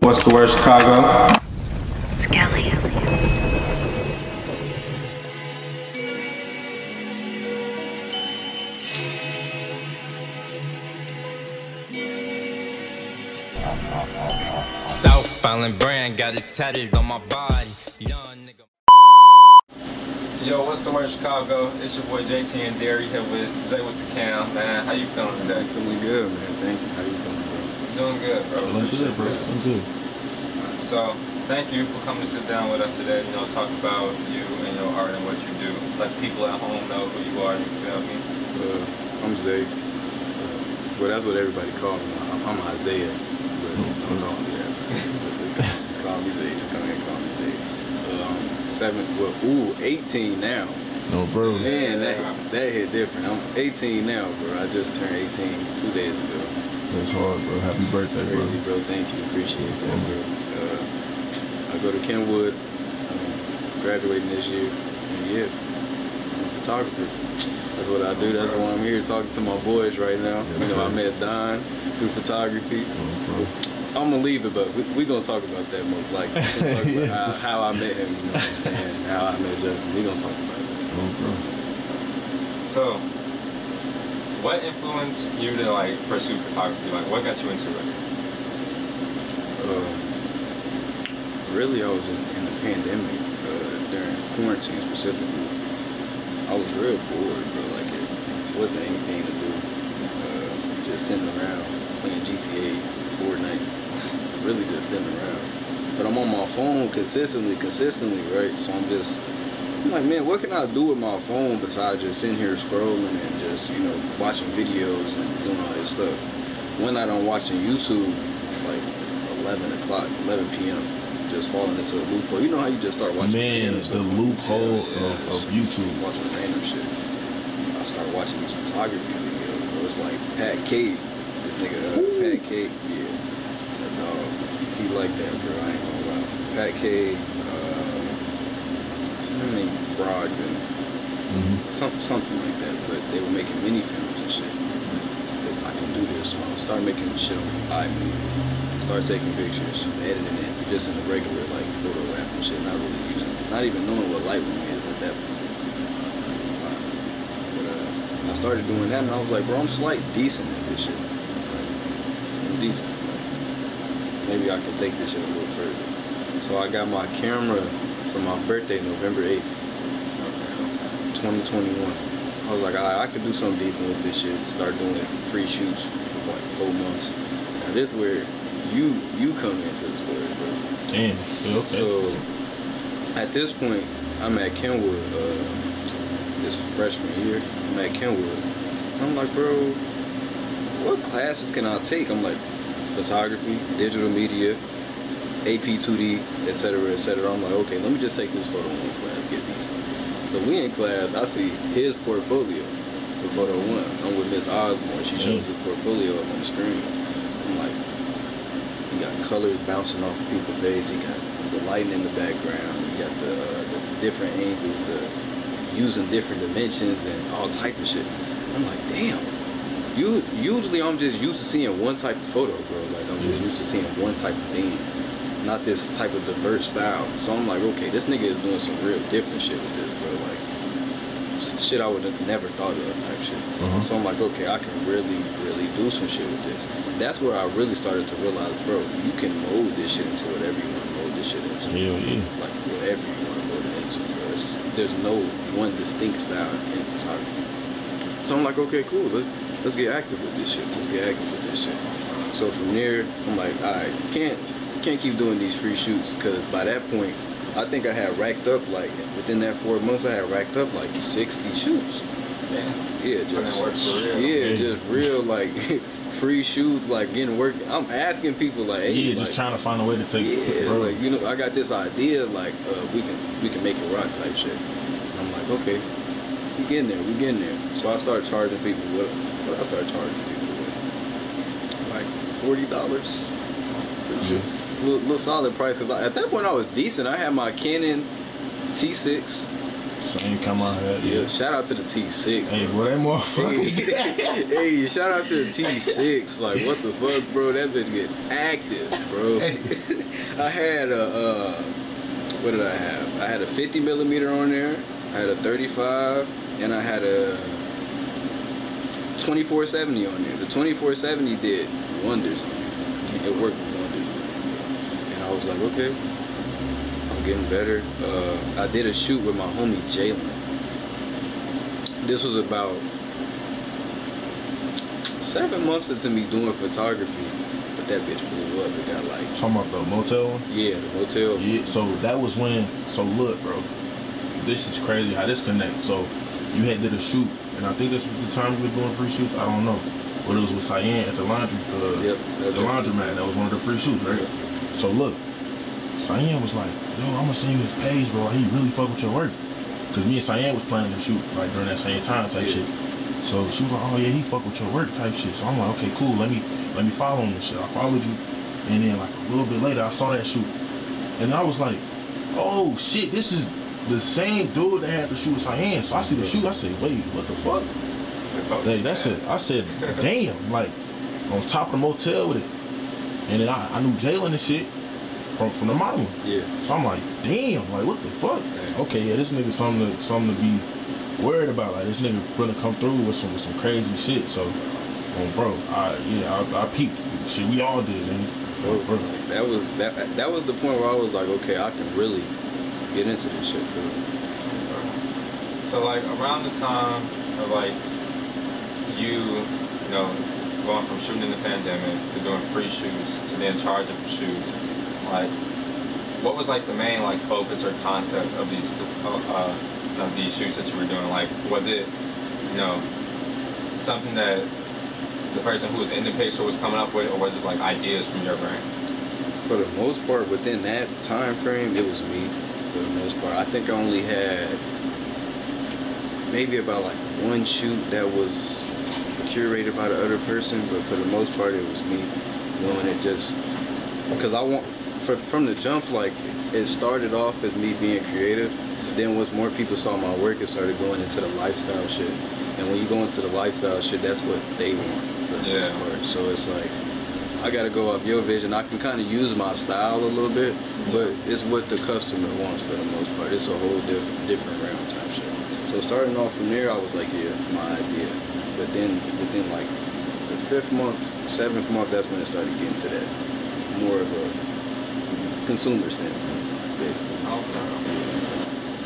What's the word, Chicago? Skelly. South Island brand, got it tatted on my body. Young nigga. Yo, what's the word, Chicago? It's your boy JT and Derry here with Zay with the Cam, man. How you feeling today? Feeling good, man. Thank you. How you feeling, bro? Doing good, bro. Doing good, bro. Doing good. So, thank you for coming to sit down with us today. You know, talk about you and your art and what you do. Let people at home know who you are. You feel me? I'm Zay. Well, that's what everybody calls me. I'm Isaiah, but don't call me that. Just call me Zay. Just come here and call me Zay. 18 now. No, bro. Man, that hit different. I'm 18 now, bro. I just turned 18 2 days ago. That's hard, bro. Happy birthday, bro. Crazy, bro. Thank you. Appreciate that, bro. I go to Kenwood. Graduating this year. And yeah, I'm a photographer. That's what I do. That's why I'm here talking to my boys right now. Yes, you know, sir. I met Don through photography. I'm gonna leave it, but we're gonna talk about that most likely. We're gonna talk about Yes. how I met him, you know what I'm saying? How I met Justin. We're gonna talk about that. So, what influenced you to like pursue photography? Like, what got you into it? Really, I was in the pandemic, during quarantine specifically. I was real bored, bro. Like, it wasn't anything to do. Just sitting around playing GTA, Fortnite. Really just sitting around. But I'm on my phone consistently, right? So I'm like, man, what can I do with my phone besides just sitting here scrolling and just, you know, watching videos and doing all this stuff? One night I'm watching YouTube, like 11 p.m., just falling into a loophole. You know how you just start watching Man, the loophole of YouTube. Watching random shit. I started watching these photography videos. Bro. It's like Pat K. This nigga, Pat K. Yeah. That dog. He like that, bro. I ain't gonna lie. Pat K. Something named Brogdon. Something like that. But they were making mini films and shit. I can do this. So I started making shit on iMovie. Started taking pictures, editing it, just in a regular like photo app and shit, not really using it, not even knowing what Lightroom is at that point. But I started doing that and I was like, bro, I'm decent at this shit. Like, I'm decent. Like, maybe I can take this shit a little further. So I got my camera for my birthday, November 8th, 2021. I was like, I could do something decent with this shit. Start doing free shoots for like 4 months. Now this is where you come into the story, bro. Damn. Okay. So at this point, I'm at Kenwood. This freshman year, I'm at Kenwood. And I'm like, bro, what classes can I take? I'm like, photography, digital media, AP 2D, etc., etc. I'm like, okay, let me just take this photo one class, get decent. So we in class, I see his portfolio for photo one. I'm with Miss Osborne. She shows his portfolio up on the screen. I'm like, you got colors bouncing off of people's face. You got the lighting in the background. You got the different angles, using different dimensions and all type of shit. I'm like, damn. Usually I'm just used to seeing one type of photo, bro. Like I'm just used to seeing one type of thing, not this type of diverse style. So I'm like, okay, this nigga is doing some real different shit with this, bro. Like shit I would have never thought of type shit. So I'm like, okay, I can really do some shit with this. That's where I really started to realize, bro, you can mold this shit into whatever you want to mold this shit into. Hell yeah. Like whatever you want to mold it into, bro. There's no one distinct style in photography. So I'm like, okay, cool, let's get active with this shit. So from there, I'm like, alright, can't keep doing these free shoots, because by that point, I think I had racked up, like, within that 4 months, I had racked up like 60 shoots. Yeah, just real, like, free shoots, like, getting work. I'm asking people, like, hey, Yeah, like, just trying to find a way to take it, bro. like, you know, I got this idea, like, we can make it rock type shit. And I'm like, okay, we getting there. So I started charging people what I started charging people with, like $40. Little solid price, because at that point I was decent. I had my Canon T6 Same camera I had. Yeah, shout out to the T6. Hey, boy, that motherfucker. Hey, shout out to the T6. Like, what the fuck, bro? That bitch get active, bro. I had a, what did I have? I had a 50 millimeter on there. I had a 35, and I had a 2470 on there. The 2470 did wonders on there. It worked wonders. And I was like, okay, I'm getting better. I did a shoot with my homie Jalen. This was about 7 months into me doing photography, but that bitch blew up. It got like... Talking about the motel one? Yeah, the motel. Yeah, so that was when, so look, bro, this is crazy how this connects. So you had did a shoot, and I think this was the time you were doing free shoots, I don't know. But it was with Cyan at the laundry, the laundromat. That was one of the free shoots, right? Yeah. So look, Cyan was like, yo, I'm gonna send you his page, bro. He really fuck with your work. Cause me and Cyan was planning to shoot like during that same time type shit. So she was like, oh yeah, he fuck with your work type shit. So I'm like, okay, cool, let me follow him and shit. I followed you, and then like a little bit later I saw that shoot. And I was like, oh shit, this is the same dude that had the shoot with Cyan. So I see the shoot, I said, wait, what the fuck? Like, that's it. I said, damn, like on top of the motel with it. And then I knew Jalen and shit from the modeling. Yeah. So I'm like, damn, like what the fuck? Okay, yeah, this nigga something to be worried about. Like this nigga finna come through with some crazy shit. So, bro, I peeped. Shit, we all did, man. Bro. That was the point where I was like, okay, I can really get into this shit for real. So like around the time of like you know, going from shooting in the pandemic to doing free shoots to then charging for shoots, like what was like the main like focus or concept of these shoots that you were doing? Like was it, you know, something that the person who was in the picture was coming up with, or was it like ideas from your brain? For the most part, within that time frame, it was me. For the most part, I think I only had maybe about like one shoot that was curated by the other person, but for the most part, it was me doing it just because I want. From the jump, like it started off as me being creative. Then once more people saw my work, it started going into the lifestyle shit. And when you go into the lifestyle shit, that's what they want for the most part. So it's like, I gotta go off your vision. I can kind of use my style a little bit, but it's what the customer wants for the most part. It's a whole different realm type shit. So starting off from there, I was like, yeah, my idea. But then within like the 5th month, 7th month, that's when it started getting to that more of a consumer standpoint.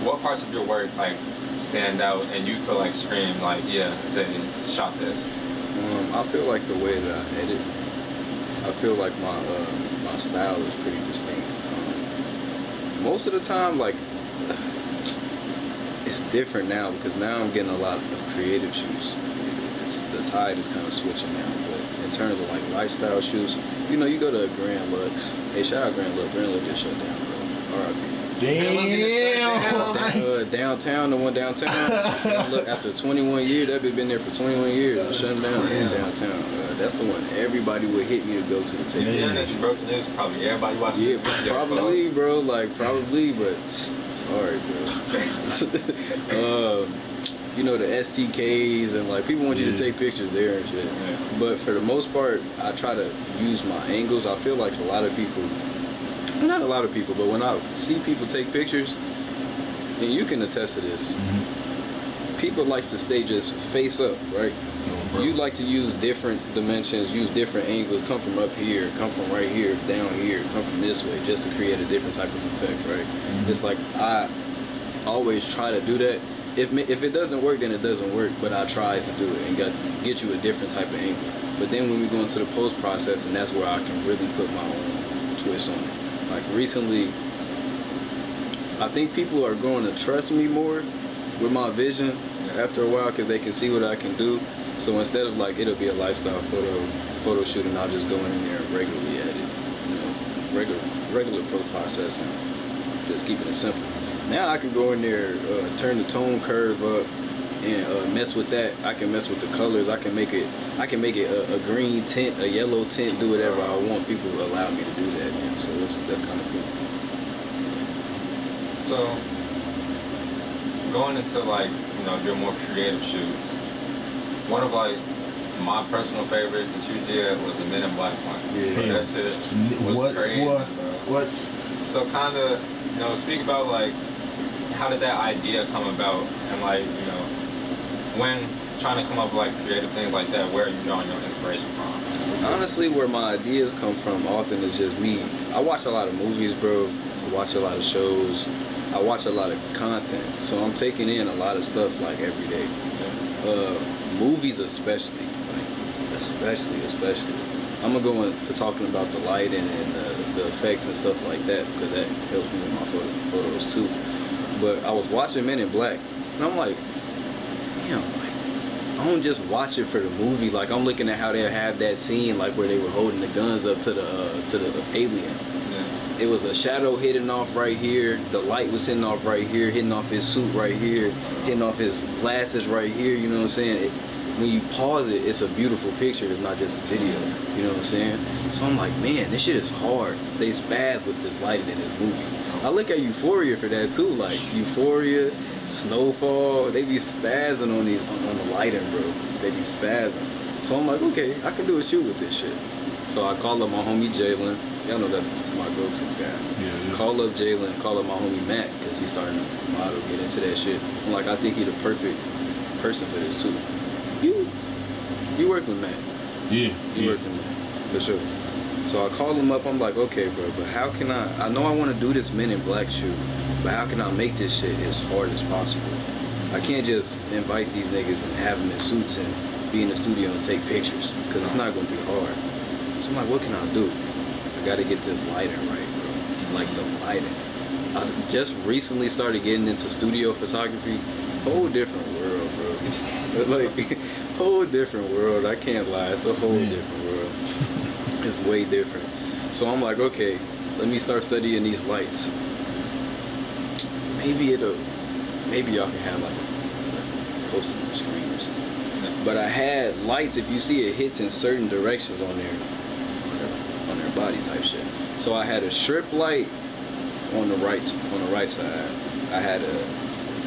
What parts of your work like stand out and you feel like scream like, yeah, Zay shot this? I feel like the way that I edit, I feel like my style is pretty distinct. Most of the time, like it's different now because now I'm getting a lot of creative shoots. The tide is kind of switching now, but in terms of like lifestyle shoots, you know, you go to Grand Lux. Hey, shout out Grand Lux. Grand Lux just shut down, bro. R.I.P. Damn. Downtown, the one downtown. Look, after 21 years, that bitch been there for 21 years. Shutting down downtown. That's the one everybody would hit me to go to the table. Yeah, that you broke the news. Probably everybody watching. Yeah, probably, bro. Like probably, but sorry, bro. You know, the STKs and like people want you to take pictures there and shit. Yeah. But for the most part, I try to use my angles. I feel like a lot of people, not a lot of people, but when I see people take pictures, and you can attest to this, people like to stay just face up, right? You like to use different dimensions, use different angles, come from up here, come from right here, down here, come from this way, just to create a different type of effect, right? It's like I always try to do that. If it doesn't work, then it doesn't work, but I try to do it and get you a different type of angle. But then when we go into the post process, and that's where I can really put my own twist on it. Like recently, I think people are going to trust me more with my vision after a while because they can see what I can do. So instead of like, it'll be a lifestyle photo shoot and I'll just go in there and regularly edit, you know, regular post process and just keeping it simple. Now I can go in there, turn the tone curve up, and mess with that. I can mess with the colors. I can make it a green tint, a yellow tint, do whatever I want. People allow me to do that, man. So that's kind of cool. So going into like, you know, your more creative shoots, one of like my personal favorite that you did was the Men in Black one. Yeah. That shit was crazy. What? So kind of, you know, speak about like, how did that idea come about, and like, you know, when trying to come up with like creative things like that, where are you drawing your inspiration from? Honestly, where my ideas come from often is just me. I watch a lot of movies, bro. I watch a lot of shows. I watch a lot of content. So I'm taking in a lot of stuff like every day. Movies especially. Especially. I'm gonna go into talking about the lighting and the effects and stuff like that, because that helps me with my photos too. But I was watching Men in Black, and I'm like, damn, like, I don't just watch it for the movie. Like, I'm looking at how they have that scene, like where they were holding the guns up to the alien. Yeah. It was a shadow hitting off right here. The light was hitting off right here, hitting off his suit right here, hitting off his glasses right here. You know what I'm saying? When you pause it, it's a beautiful picture. It's not just a video. You know what I'm saying? So I'm like, man, this shit is hard. They spaz with this lighting in this movie. I look at Euphoria for that too. Like Euphoria, Snowfall, they be spazzing on the lighting, bro. They be spazzing. So I'm like, okay, I can do a shoot with this shit. So I call up my homie Jalen. Y'all know that's my go-to guy. Yeah. Call up Jalen, call up my homie Matt, because he's starting to model, get into that shit. I'm like, I think he's the perfect person for this too. You work with Matt. Yeah. You work with Matt, for sure. So I call him up, I'm like, okay, bro, but how can I know I want to do this Men in Black shoot, but how can I make this shit as hard as possible? I can't just invite these niggas and have them in suits and be in the studio and take pictures, because it's not going to be hard. So I'm like, what can I do? I got to get this lighting right, bro. Like the lighting. I just recently started getting into studio photography. Whole different world, bro. Like, whole different world. I can't lie. It's a whole different world. It's way different. So I'm like, okay, let me start studying these lights. Maybe y'all can have like a post on the screen or something. But I had lights, if you see it hits in certain directions on their body type shit. So I had a strip light on the right side. I had a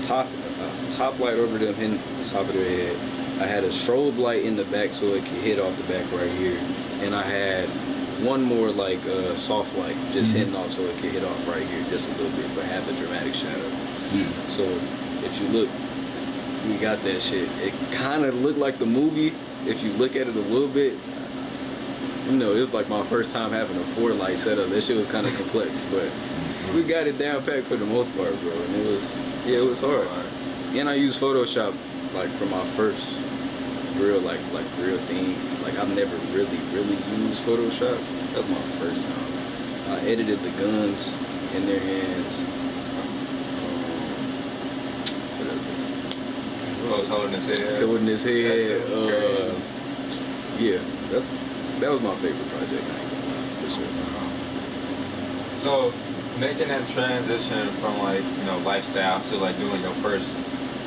top light over them hitting the top of their head. I had a strobe light in the back so it could hit off the back right here. And I had one more like soft light just hitting off so it could hit off right here just a little bit, but have the dramatic shadow. So if you look, we got that shit. It kind of looked like the movie if you look at it a little bit. You know, it was like my first time having a 4-light setup. That shit was kind of complex, but we got it down packed for the most part, bro. And it was hard. And I used Photoshop like for my first real real thing. Like I've never really used Photoshop. That was my first time. I edited the guns in their hands. What was holding his head? Holding his head. Yeah, that was my favorite project, for sure. So, making that transition from like, you know, lifestyle to like doing your first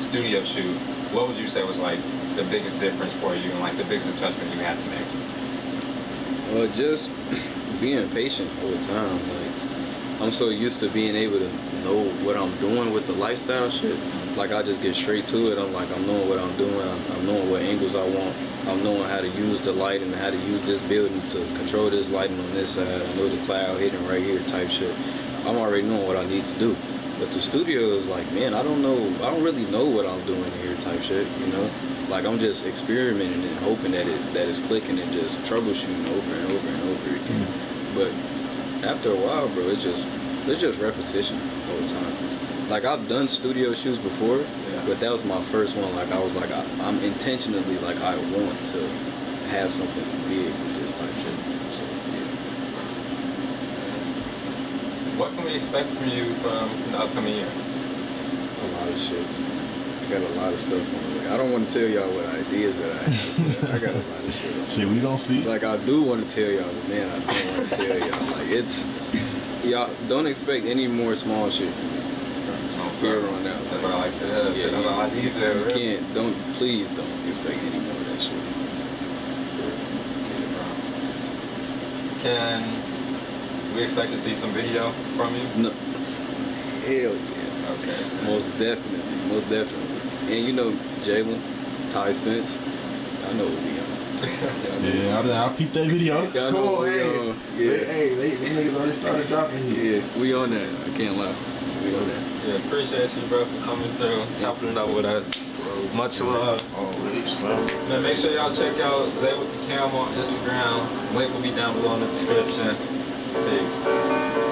studio shoot, what would you say was like the biggest difference for you and like the biggest adjustment you had to make? Just being patient all the time. Like, I'm so used to being able to know what I'm doing with the lifestyle shit. Like, I just get straight to it. I'm knowing what I'm doing. I'm knowing what angles I want. I'm knowing how to use the light and how to use this building to control this lighting on this side. I know the cloud hitting right here type shit. I'm already knowing what I need to do. But the studio is like, man, I don't really know what I'm doing here type shit, you know? Like, I'm just experimenting and hoping that it's clicking and just troubleshooting over and over and over again. But after a while, bro, it's just repetition all the time. Like, I've done studio shoots before, but that was my first one. Like, I was like, I'm intentionally, like, I want to have something big with this type shit. So, yeah. What can we expect from you from the upcoming year? A lot of shit. I got a lot of stuff on the way. I don't want to tell y'all what ideas that I have. I got a lot of shit on. Shit, we don't see. Like, I do want to tell y'all, but man, I don't want to tell y'all. Like, y'all don't expect any more small shit from me. Here on out. That's what I like to have. Yeah, That's all I need there. You can't, please don't expect any more of that shit. Can we expect to see some video from you? No. Hell yeah. Okay. Most definitely, most definitely. And you know, Jalen, Ty Spence, I know what we on. Yeah, I peeped that video. Y'all know what we on. Yeah. Hey, they niggas already started dropping here. Yeah, we on that. I can't lie. We on that. Yeah, appreciate you, bro, for coming through, chopping it up with us. Much love. Always, man. Man, make sure y'all check out Zay with the Cam on Instagram. Link will be down below in the description. Peace.